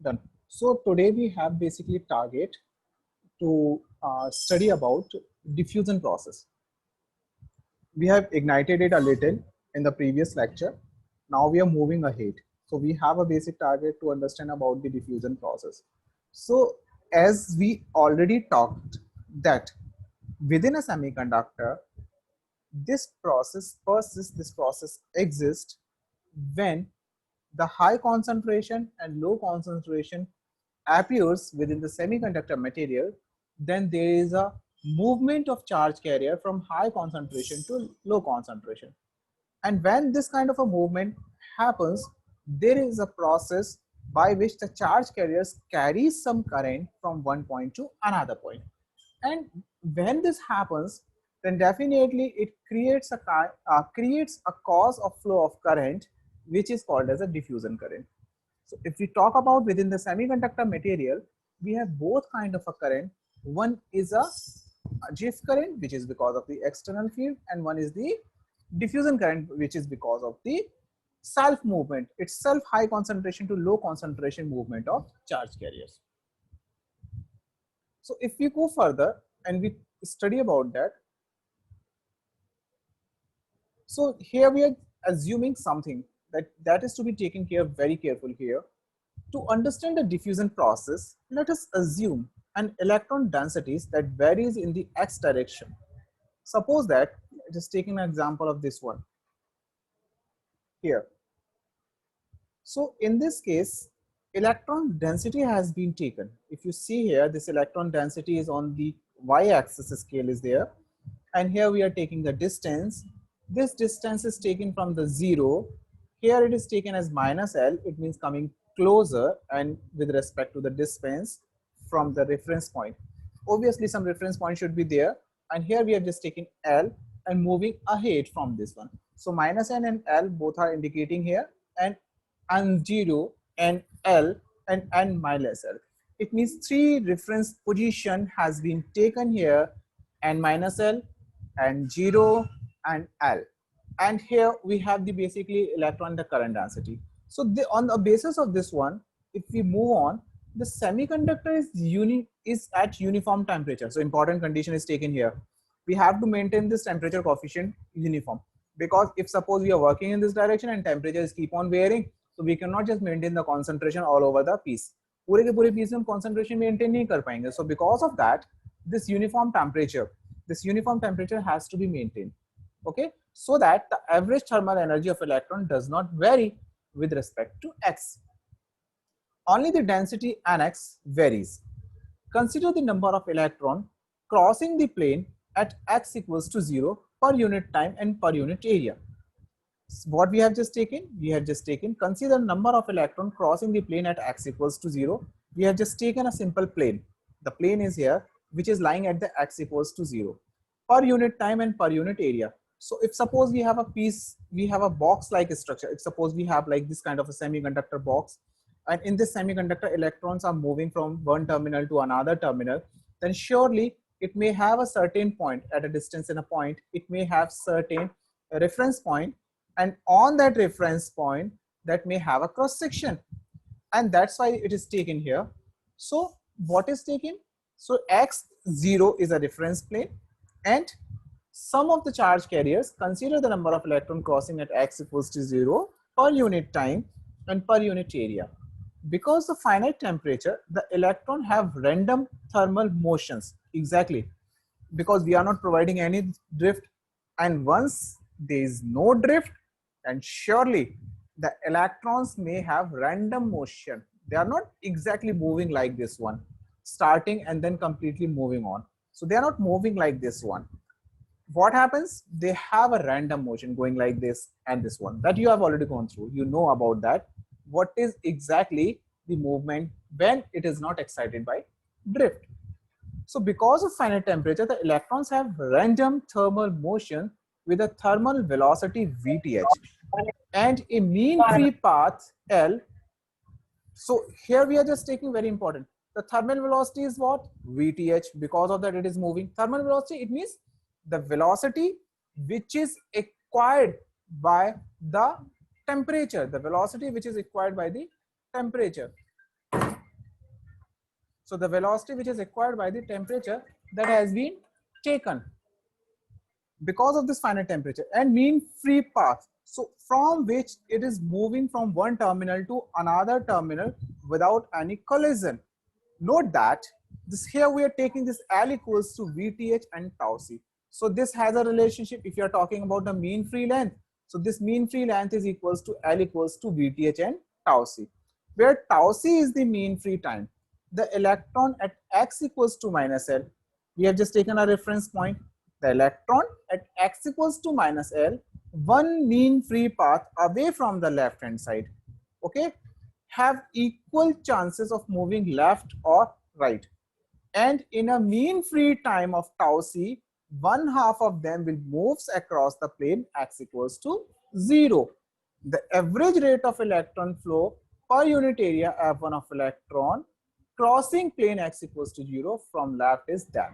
Done. So today we have basically target to study about diffusion process. We have ignited it a little in the previous lecture. Now we are moving ahead. So we have a basic target to understand about the diffusion process. So as we already talked that within a semiconductor, this process persists, this process exists when the high concentration and low concentration appears within the semiconductor material, then there is a movement of charge carrier from high concentration to low concentration. And when this kind of a movement happens, there is a process by which the charge carriers carry some current from one point to another point. And when this happens, then definitely it creates a cause of flow of current, which is called as a diffusion current. So if we talk about within the semiconductor material, we have both kind of a current. One is a drift current, which is because of the external field, and one is the diffusion current, which is because of the self movement itself, high concentration to low concentration movement of charge carriers. So if we go further and we study about that, so here we are assuming something that is to be taken care of very careful here. To understand the diffusion process, let us assume an electron densities that varies in the x direction. Suppose that, just taking an example of this one here. So in this case, electron density has been taken. If you see here, this electron density is on the y-axis scale is there. And here we are taking the distance. This distance is taken from the 0. Here it is taken as minus L. It means coming closer and with respect to the distance from the reference point. Obviously, some reference point should be there. And here we are just taking L and moving ahead from this one. So minus N and L both are indicating here, and 0 and L and N minus L. It means three reference position has been taken here, N minus L and 0 and L. And here we have the basically electron the current density. So on the basis of this one, if we move on, the semiconductor is at uniform temperature. So important condition is taken here. We have to maintain this temperature coefficient uniform, because if suppose we are working in this direction and temperatures keep on varying, so we cannot just maintain the concentration all over the piece. पूरे के पूरे piece में concentration maintain नहीं कर पाएंगे. So because of that, this uniform temperature has to be maintained. Okay, so that the average thermal energy of electron does not vary with respect to x. Only the density Nx varies. Consider the number of electrons crossing the plane at x equals to 0 per unit time and per unit area. What we have just taken? We have just taken, consider number of electrons crossing the plane at x equals to 0. We have just taken a simple plane. The plane is here, which is lying at the x equals to 0 per unit time and per unit area. So if suppose we have a piece, we have a box like structure. If suppose we have like this kind of a semiconductor box, and in this semiconductor electrons are moving from one terminal to another terminal, then surely it may have a certain point at a distance in a point. It may have certain reference point, and on that reference point that may have a cross section, and that's why it is taken here. So what is taken? So x0 is a reference plane, and sum of the charge carriers, consider the number of electron crossing at x equals to 0 per unit time and per unit area. Because the finite temperature, the electron have random thermal motions. Exactly, because we are not providing any drift, and once there is no drift, and surely the electrons may have random motion. They are not exactly moving like this one, starting and then completely moving on. So they are not moving like this one. What happens? They have a random motion going like this and this one that you have already gone through. You know about that. What is exactly the movement when it is not excited by drift? So because of finite temperature, the electrons have random thermal motion with a thermal velocity Vth and a mean free path L. So here we are just taking very important. The thermal velocity is what? Vth. Because of that it is moving. Thermal velocity, it means the velocity which is acquired by the temperature. The velocity which is acquired by the temperature. So the velocity which is acquired by the temperature that has been taken because of this finite temperature, and mean free path, so from which it is moving from one terminal to another terminal without any collision. Note that this here we are taking this L equals to VTH and tau c. So this has a relationship if you are talking about the mean free length. So this mean free length is equals to L equals to VTH and tau c, where tau c is the mean free time. The electron at x equals to minus L, we have just taken a reference point. The electron at x equals to minus L, one mean free path away from the left hand side, okay, have equal chances of moving left or right. And in a mean free time of tau c, one half of them will move across the plane x equals to 0. The average rate of electron flow per unit area F1 of electron crossing plane x equals to 0 from left is that.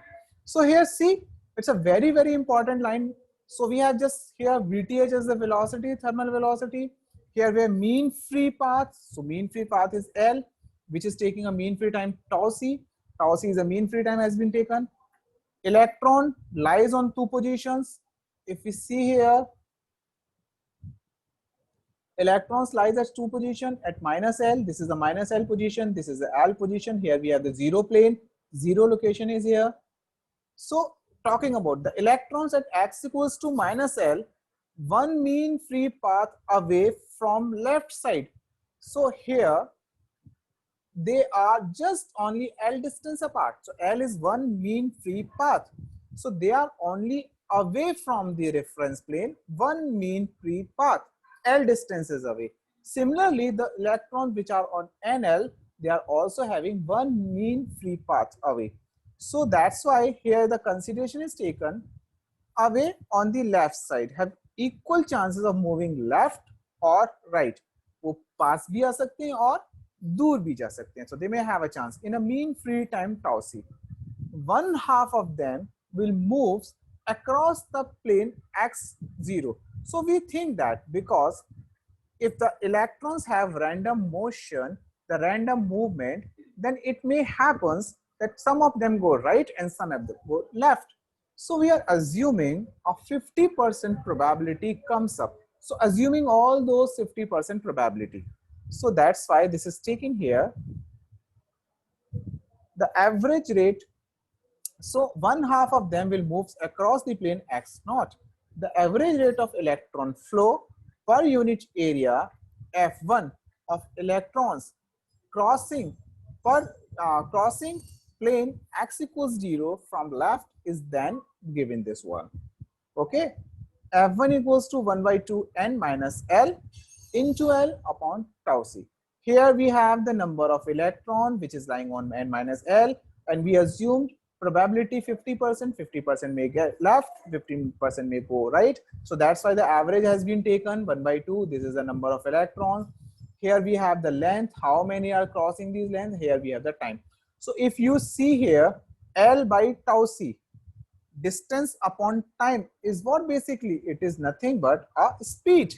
So here see, it's a very, very important line. So we have just here VTH as the velocity, thermal velocity. Here we have mean free path. So mean free path is L, which is taking a mean free time tau c. Tau c is a mean free time has been taken. Electron lies on two positions. If we see here, electrons lies at two position at minus L. This is the minus L position. This is the L position. Here we have the zero plane. Zero location is here. So talking about the electrons at x equals to minus L, one mean free path away from left side. So here they are just only L distance apart. So L is one mean free path. So they are only away from the reference plane, one mean free path. L distance is away. Similarly, the electrons which are on NL, they are also having one mean free path away. So that's why here the consideration is taken away on the left side, have equal chances of moving left or right. वो पास भी आ सकते हैं और दूर भी जा सकते हैं. So they may have a chance in a mean free time tau c. One half of them will move across the plane x0. So we think that because if the electrons have random motion, the random movement, then it may happens that some of them go right and some of them go left. So we are assuming a 50% probability comes up. So assuming all those 50% probability. So that's why this is taken here. The average rate, so one half of them will move across the plane x0. The average rate of electron flow per unit area F1 of electrons crossing crossing plane x equals 0 from left is then given this one. Okay, F1 equals to 1 by 2 n minus L into L upon tau c. Here we have the number of electron which is lying on n minus L, and we assumed probability 50%, 50% may get left, 15% may go right. So that's why the average has been taken 1 by 2. This is the number of electrons. Here we have the length, how many are crossing these lengths. Here we have the time. So if you see here, L by tau c, distance upon time is what basically it is nothing but a speed.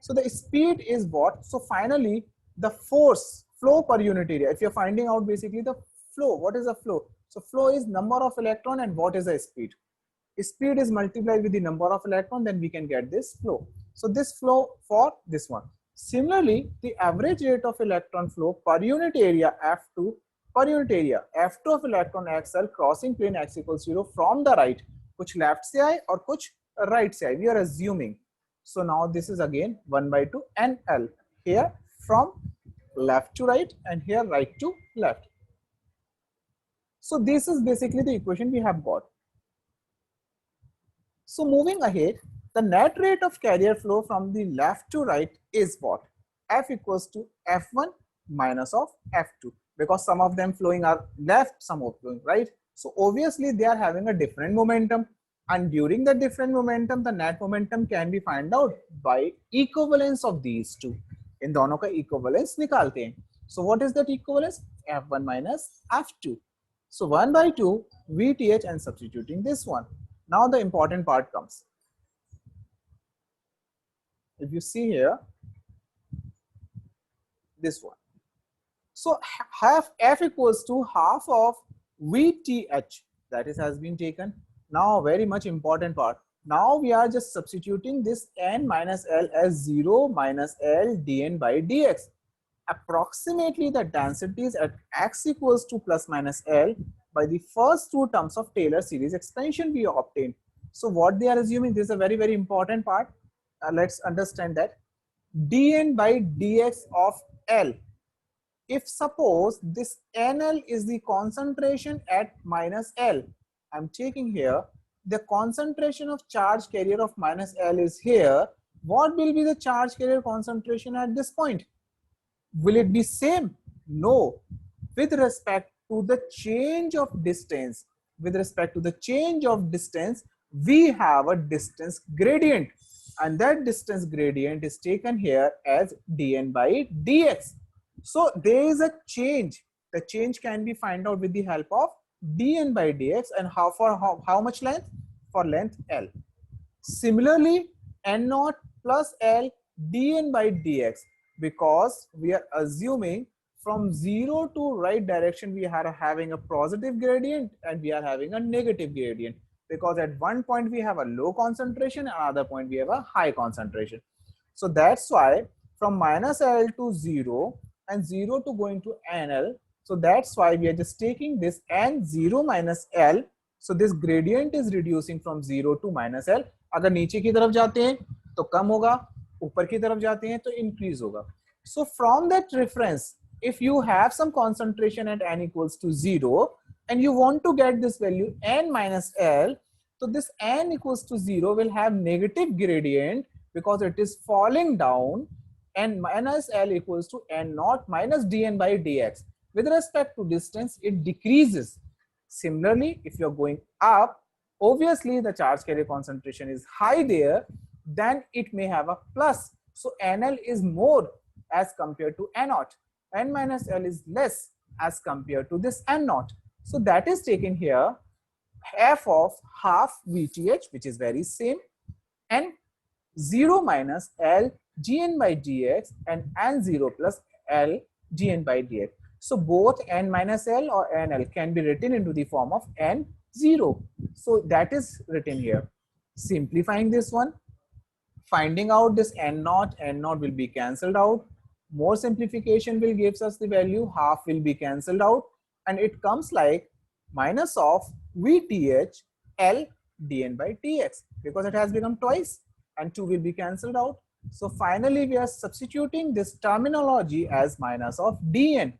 So the speed is what? So finally the force flow per unit area. If you're finding out basically the flow, what is the flow? So flow is number of electron and what is the speed? Speed is multiplied with the number of electron, then we can get this flow. So this flow for this one. Similarly, the average rate of electron flow per unit area F2 per unit area F2 of electron XL crossing plane x equals 0 from the right. कुछ left से आए और कुछ right से आए. We are assuming. So now this is again 1 by 2 NL. Here from left to right and here right to left. So this is basically the equation we have got. So moving ahead, the net rate of carrier flow from the left to right is what? F equals to F1 minus of F2, because some of them flowing are left, some are flowing right. So obviously they are having a different momentum, and during the different momentum, the net momentum can be found out by equivalence of these two. इन दोनों का equivalence निकालते हैं. So what is that equivalence? F1 minus F2. So 1 by 2 VTH and substituting this one. Now the important part comes. If you see here, this one. So half f equals to half of VTH, that is has been taken. Now very much important part. Now we are just substituting this n minus L as 0 minus L dn by dx. Approximately the densities at x equals to plus minus L by the first two terms of Taylor series expansion we obtained. So what they are assuming, this is a very important part. Let's understand that dn by dx of L. If suppose this NL is the concentration at minus L, I'm taking here the concentration of charge carrier of minus L is here. What will be the charge carrier concentration at this point? Will it be same? No. With respect to the change of distance, we have a distance gradient, and that distance gradient is taken here as dn by dx. So there is a change. The change can be found out with the help of dn by dx, and how much length? For length L. Similarly, n naught plus L dn by dx, because we are assuming from 0 to right direction we are having a positive gradient and we are having a negative gradient, because at one point we have a low concentration, another point we have a high concentration. So that's why from minus L to 0 and 0 to going to NL, so that's why we are just taking this n0 minus L. So this gradient is reducing from 0 to minus L. अगर नीचे की तरफ जाते हैं तो कम होगा, ऊपर की तरफ जाते हैं तो इंक्रीज होगा. So from that reference, if you have some concentration at n equals to 0 and you want to get this value n minus L, so this n equals to 0 will have negative gradient because it is falling down, and minus L equals to n naught minus dn by dx. With respect to distance, it decreases. Similarly, if you're going up, obviously the charge carrier concentration is high there, then it may have a plus. So NL is more as compared to N naught. N minus L is less as compared to this N naught. So that is taken here, f of half VTH, which is very same, and 0 minus L gn by dx and n0 plus L gn by dx. So both n minus L or nl can be written into the form of n0. So that is written here. Simplifying this one, finding out this n naught will be cancelled out. More simplification will gives us the value, half will be cancelled out, and it comes like minus of VTH L dn by dx, because it has become twice, and 2 will be cancelled out. So finally we are substituting this terminology as minus of dn.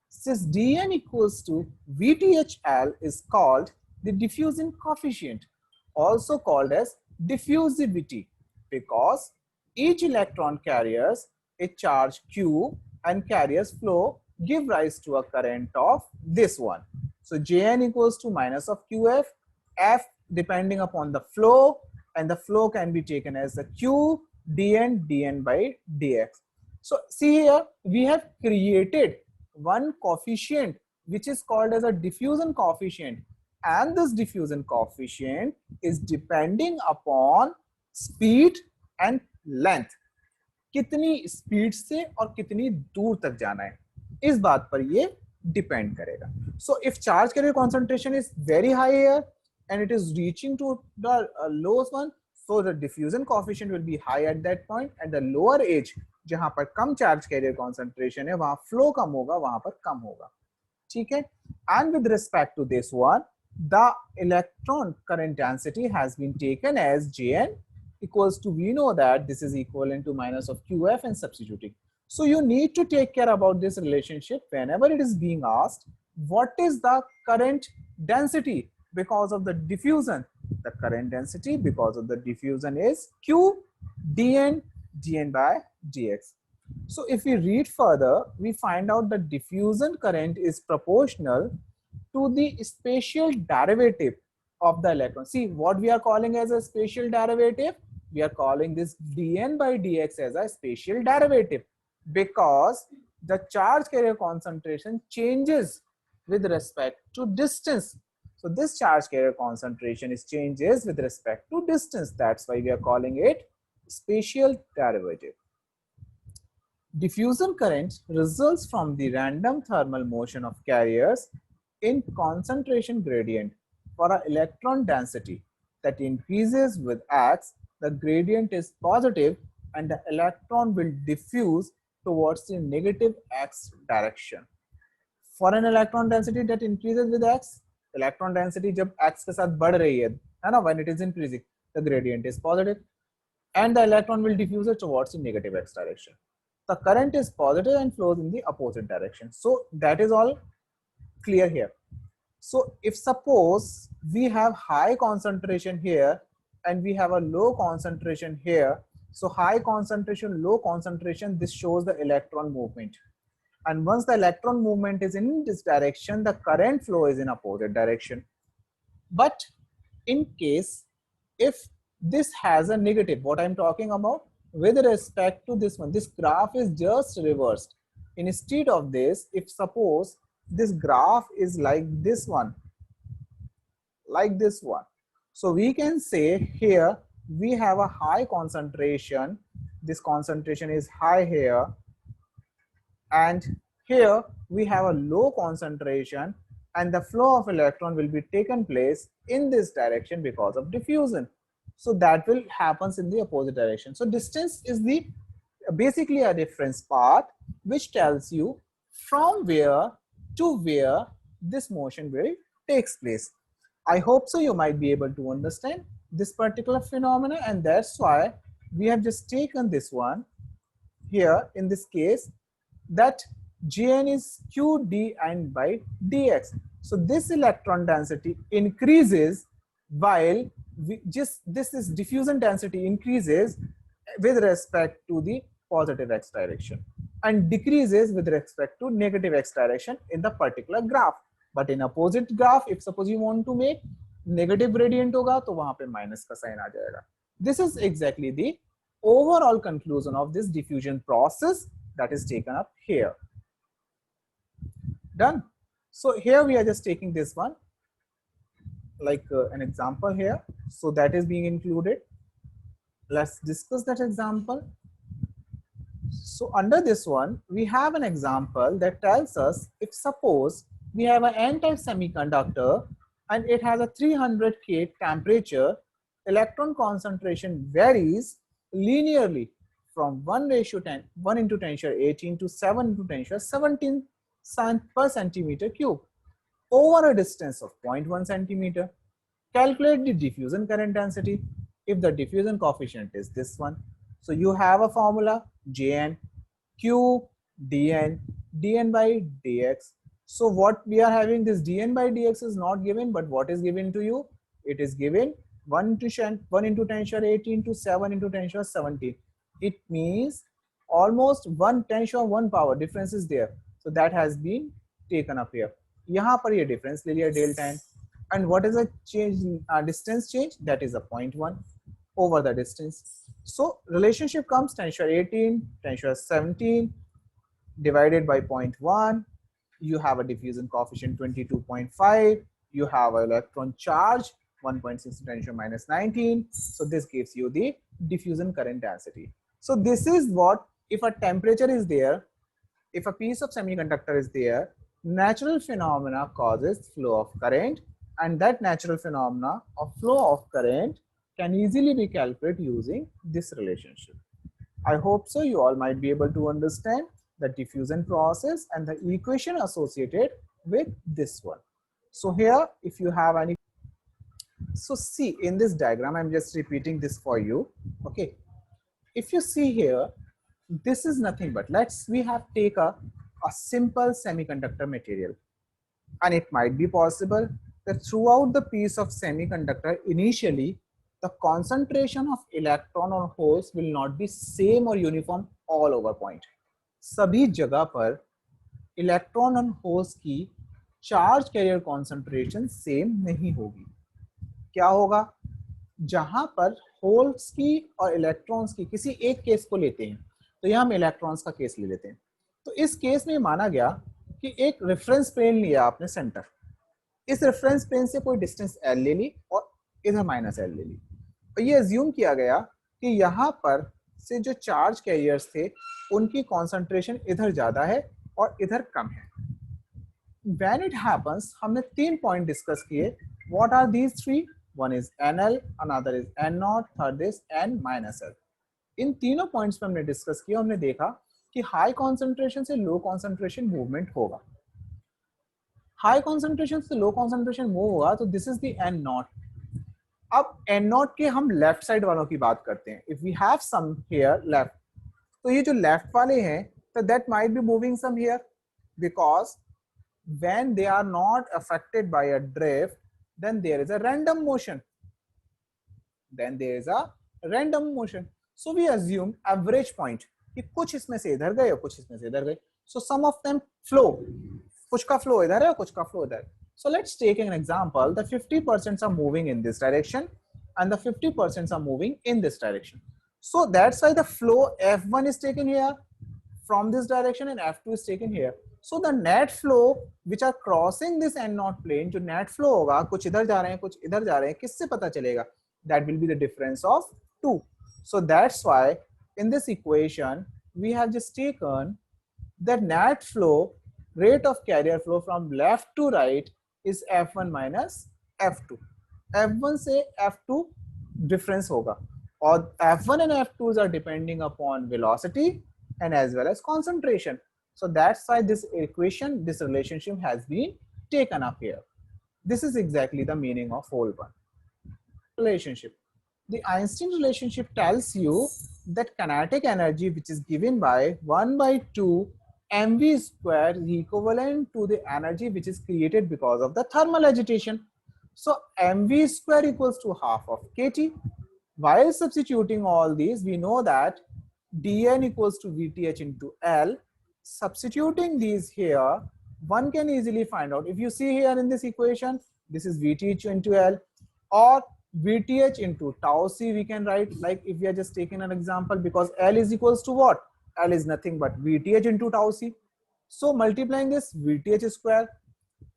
Since dn equals to VTHL is called the diffusion coefficient, also called as diffusivity, because each electron carries a charge Q and carriers flow give rise to a current of this one. So Jn equals to minus of Qf, F depending upon the flow, and the flow can be taken as the Q dn by dx. So see here, we have created one coefficient which is called as a diffusion coefficient, and this diffusion coefficient is depending upon speed and length. कितनी speed से और कितनी दूर तक जाना है, इस बात पर ये डिपेंड करेगा. So if charge carrier concentration is very high here and it is reaching to the lowest one, so the diffusion coefficient will be high at that point, and the lower edge जहां पर कम charge carrier concentration है वहां flow कम होगा, वहां पर कम होगा. ठीक है. And with respect to this one, the electron current density has been taken as Jn equals to, we know that this is equivalent to minus of Qf and substituting. So you need to take care about this relationship whenever it is being asked, what is the current density because of the diffusion? The current density because of the diffusion is Q dn by dx. So if we read further, we find out the diffusion current is proportional to the spatial derivative of the electron. See what we are calling as a spatial derivative? We are calling this dn by dx as a spatial derivative, because the charge carrier concentration changes with respect to distance. So this charge carrier concentration is changes with respect to distance. That's why we are calling it spatial derivative. Diffusion current results from the random thermal motion of carriers in concentration gradient for an electron density that increases with x. The gradient is positive and the electron will diffuse towards the negative x direction. For an electron density that increases with x, electron density जब x के साथ बढ़ रही है ना, when it is increasing, the gradient is positive and the electron will diffuse it towards the negative x direction. The current is positive and flows in the opposite direction. So that is all clear here. So if suppose we have high concentration here and we have a low concentration here, so high concentration, low concentration, this shows the electron movement. And once the electron movement is in this direction, the current flow is in opposite direction. But in case if this has a negative, what I'm talking about with respect to this one, this graph is just reversed. Instead of this, if suppose this graph is like this one, so we can say here we have a high concentration, this concentration is high here, and here we have a low concentration, and the flow of electron will be taken place in this direction because of diffusion. So that will happens in the opposite direction. So distance is the basically a reference path which tells you from where to where this motion will takes place. I hope so you might be able to understand this particular phenomena, and that's why we have just taken this one here in this case, that Jn is q d n by dx. So this electron density increases while this is diffusion density increases with respect to the positive x direction and decreases with respect to negative x direction in the particular graph. But in opposite graph, if suppose you want to make negative gradient होगा तो वहां पे minus का sign आ जाएगा. This is exactly the overall conclusion of this diffusion process that is taken up here. Done. So here we are just taking this one like an example here. So that is being included. Let's discuss that example. So under this one, we have an example that tells us if suppose we have an n-type semiconductor and it has a 300 K temperature, electron concentration varies linearly from 1 into 10^18 to 7 into 10^17 per centimeter cube over a distance of 0.1 centimeter. Calculate the diffusion current density if the diffusion coefficient is this one. So you have a formula Jn q dn by dx. So what we are having, this dn by dx is not given, but what is given to you? It is given 1 into 10^18 to 7 into 10^17. It means almost 1 power difference is there. So that has been taken up here. यहाँ पर ये difference ले लिया delta n. And what is the change, distance change? That is a 0.1 over the distance. So relationship comes 10^18, 10^17 divided by 0.1. You have a diffusion coefficient 22.5. You have an electron charge 1.6 × 10⁻⁹. So this gives you the diffusion current density. So this is what, if a temperature is there, if a piece of semiconductor is there, natural phenomena causes flow of current, and that natural phenomena of flow of current can easily be calculated using this relationship. I hope so you all might be able to understand the diffusion process and the equation associated with this one. So here, if you have any, so see in this diagram, I'm just repeating this for you. Okay, if you see here, this is nothing but we have take a simple semiconductor material, and it might be possible that throughout the piece of semiconductor initially the concentration of electron or holes will not be same or uniform all over point. सभी जगह पर electron और holes की charge carrier concentration same नहीं होगी. क्या होगा? जहां पर होल्स की और इलेक्ट्रॉन्स की किसी एक केस को लेते हैं, तो यहां हम इलेक्ट्रॉन्स का केस ले लेते हैं. तो इस केस में माना गया कि एक रेफरेंस प्लेन लिया आपने सेंटर, इस रेफरेंस प्लेन से कोई डिस्टेंस L ले ली और इधर -L ले ली, और ये अज्यूम किया गया कि यहाँ पर से जो चार्ज कैरियर्स थे उनकी कॉन्सेंट्रेशन इधर ज्यादा है और इधर कम है. When it happens, हमने 3 पॉइंट डिस्कस किए. What are these 3? One is NL, another is N0, third is N minus L. इन तीनों पॉइंट्स पे हमने डिस्कस किया. हमने देखा कि हाई कॉन्सेंट्रेशन से लो कॉन्सेंट्रेशन मूवमेंट होगा. हाई कॉन्सेंट्रेशन से लो कॉन्सेंट्रेशन मूव होगा तो दिस इज द N0. अब N0 के हम लेफ्ट साइड वालों की बात करते हैं. If we have some here left, तो ये जो लेफ्ट वाले हैं तो that might be moving some here, because when they are not affected by a drift, then there is a random motion. So we assume average point कि कुछ इसमें से इधर गए और कुछ इसमें से इधर गए. So some of them flow. कुछ का flow इधर है और कुछ का flow इधर. So let's take an example. The 50% are moving in this direction and the 50% are moving in this direction. So that's why the flow F1 is taken here from this direction and F2 is taken here. So the net flow which are crossing this N0 plane, जो net flow होगा, कुछ इधर जा रहे हैं कुछ इधर जा रहे हैं, किससे पता चलेगा? That will be the difference of 2. So that's why in this equation we have just taken the net flow, rate of carrier flow from left to right is F1 minus F2. F1 से F2 difference होगा और F1 and F2s are depending upon velocity and as well as concentration. So that's why this equation, this relationship has been taken up here. This is exactly the meaning of whole one. Relationship. The Einstein relationship tells you that kinetic energy which is given by 1 by 2 mv square is equivalent to the energy which is created because of the thermal agitation. So mv square equals to half of kT. While substituting all these, we know that dN equals to VTH into L. Substituting these here, one can easily find out. If you see here in this equation, this is VTH into L or VTH into tau C, we can write like if we are just taking an example, because L is equals to what? L is nothing but VTH into tau C. So multiplying this VTH square,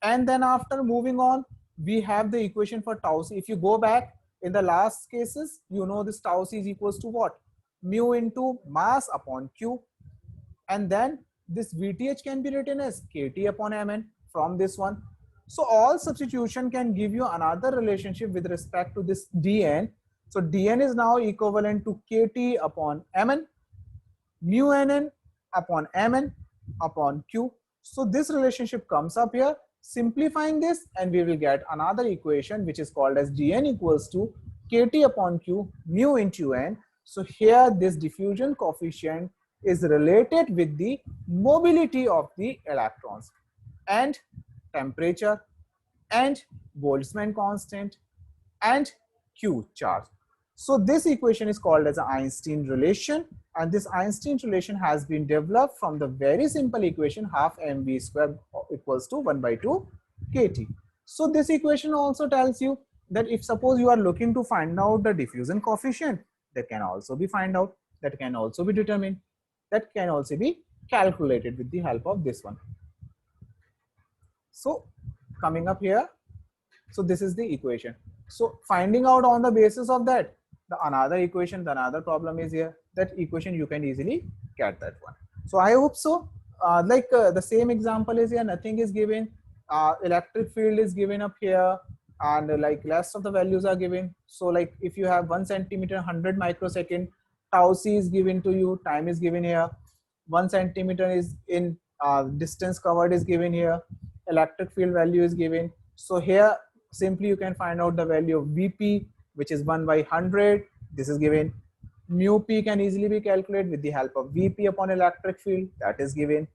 and then after moving on, we have the equation for tau C. If you go back in the last cases, you know this tau C is equals to what? Mu into mass upon Q. And then this VTH can be written as KT upon Mn from this one. So all substitution can give you another relationship with respect to this dN. So dN is now equivalent to KT upon Mn, mu Nn upon Mn upon Q. So this relationship comes up here. Simplifying this, and we will get another equation which is called as dN equals to KT upon Q mu into N. So here this diffusion coefficient is related with the mobility of the electrons and temperature and Boltzmann constant and Q charge. So this equation is called as an Einstein relation, and this Einstein relation has been developed from the very simple equation half mv square equals to 1 by 2 kT. So this equation also tells you that if suppose you are looking to find out the diffusion coefficient, that can also be found out, that can also be determined, that can also be calculated with the help of this one. So coming up here, so this is the equation. So finding out on the basis of that, the another equation, the another problem is here. That equation you can easily get that one. So I hope so. The same example is here, nothing is given. Electric field is given up here, and like rest of the values are given. So like if you have 1 centimeter 100 microsecond, tau C is given to you, time is given here. 1 centimeter is in distance covered is given here. Electric field value is given. So here simply you can find out the value of Vp, which is 1 by 100. This is given. Mu p can easily be calculated with the help of Vp upon electric field, that is given.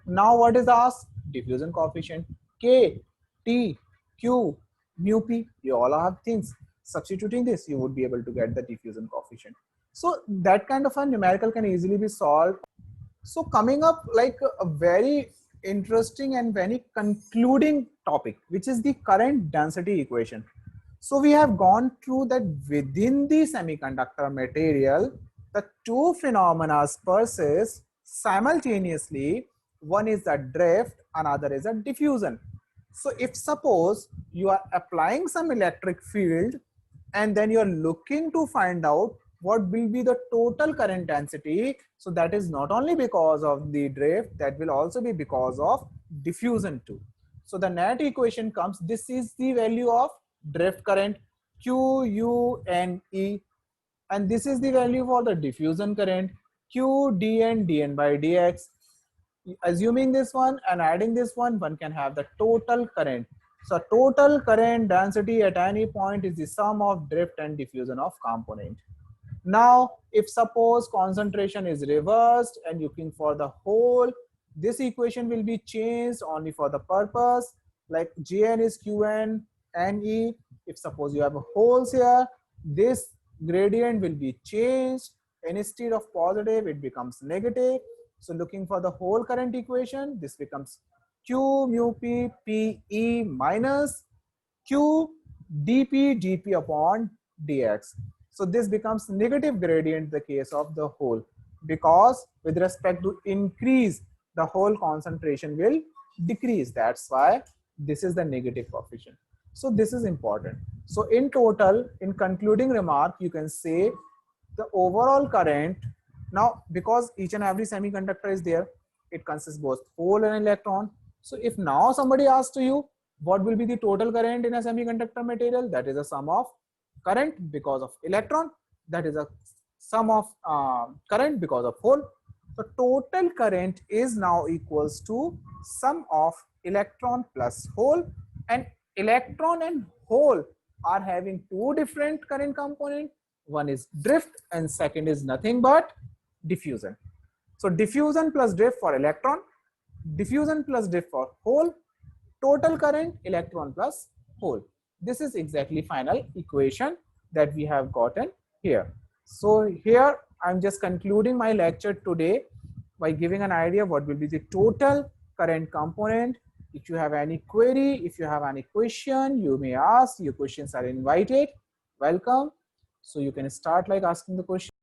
Now what is asked? Diffusion coefficient K, T, Q, mu p. You all have things. Substituting this, you would be able to get the diffusion coefficient. So that kind of a numerical can easily be solved. So coming up like a very interesting and very concluding topic, which is the current density equation. So we have gone through that within the semiconductor material, the two phenomena persist simultaneously. One is a drift, another is a diffusion. So if suppose you are applying some electric field and then you are looking to find out what will be the total current density. So that is not only because of the drift, that will also be because of diffusion too. So the net equation comes, this is the value of drift current, Q U N E, and this is the value for the diffusion current, Q dN dN by dx. Assuming this one and adding this one can have the total current. So total current density at any point is the sum of drift and diffusion of component. Now, if suppose concentration is reversed and looking for the hole, this equation will be changed only for the purpose, like Jn is Qn Ne. If suppose you have holes here, this gradient will be changed. Instead of positive, it becomes negative. So looking for the whole current equation, this becomes Q mu P P E minus Q dP dP upon dx. So this becomes negative gradient in the case of the hole, because with respect to increase, the whole concentration will decrease. That's why this is the negative coefficient. So this is important. So in total, in concluding remark, you can say the overall current, now because each and every semiconductor is there, it consists both hole and electron. So if now somebody asks to you, what will be the total current in a semiconductor material? That is a sum of current because of electron, that is a sum of current because of hole. So total current is now equals to sum of electron plus hole, and electron and hole are having two different current components. One is drift and second is nothing but diffusion. So diffusion plus drift for electron, diffusion plus drift for hole, total current electron plus hole. This is exactly final equation that we have gotten here. So here I'm just concluding my lecture today by giving an idea what will be the total current component. If you have any query, if you have any question, you may ask. Your questions are invited. Welcome. So you can start like asking the question.